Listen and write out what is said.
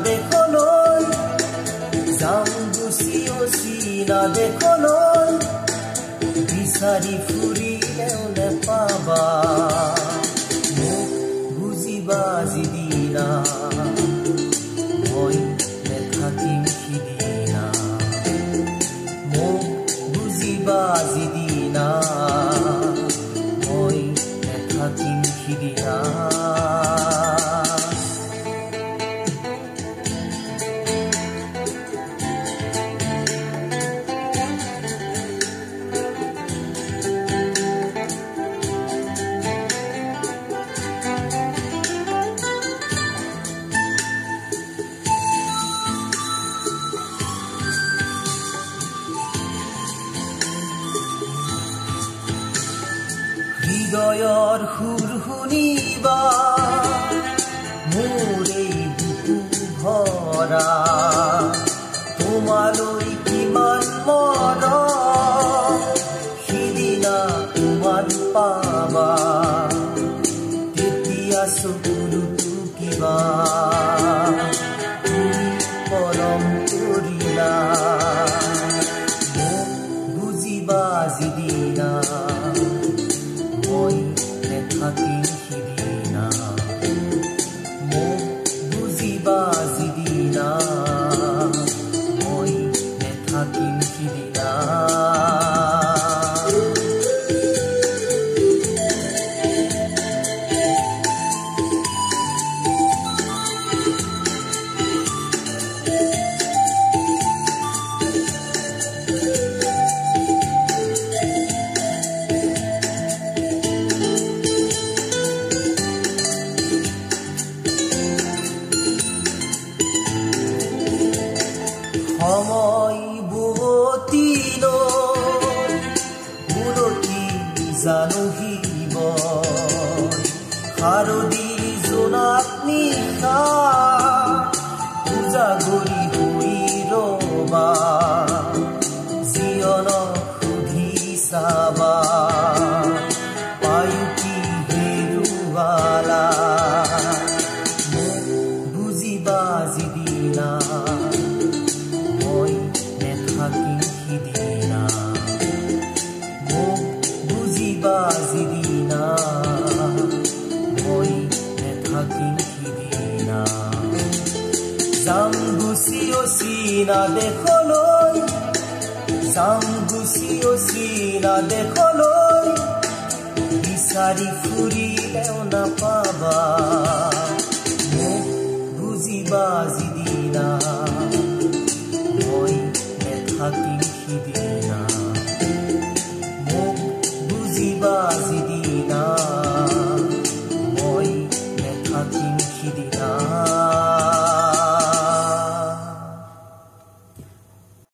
দেখলৈ যাম গুচি অচিনা দেখলৈ বিচাৰি ফুৰিলেও নেপাবা মোক বুজিবা যিদিনা মই নেথাকিম সিদিনা মোক বুজিবা যিদিনা মই নেথাকিম সিদিনা হৃদয়ৰ সুৰ শুনিবা মোৰ এই বুকু ভৰা তোমালৈ কিমান মৰম সিদিনা তোমাৰ পাবা তেতিয়া চকুৰো কিবা তুমি পৰম কৰিলা মোক বুজিবা যিদিনা মই নেথাকিম সিদিনা মোক বুজিবা যিদিনা মই নেথাকিম সিদিনা সময় বুৱতীল বুলতি জানুহিব শাৰদী জোনাক নিশা পূজাগুৰি হৈ ৰবা জীৱনক সুধি চাবা পায়ো কি হেৰুৱালা মোক বুজিবা যিদিনা মই নেথাকিম সিদিনা মোক বুজিবা যিদিনা মই নেথাকিম সিদিনা যাম গুচি অচিনা দেখলৈ যাম গুচি অচিনা দেখলৈ বিচাৰি ফুৰিলেও নাপাবা মোক বুজিবা যিদিনা মই নেথাকিম সিদিনা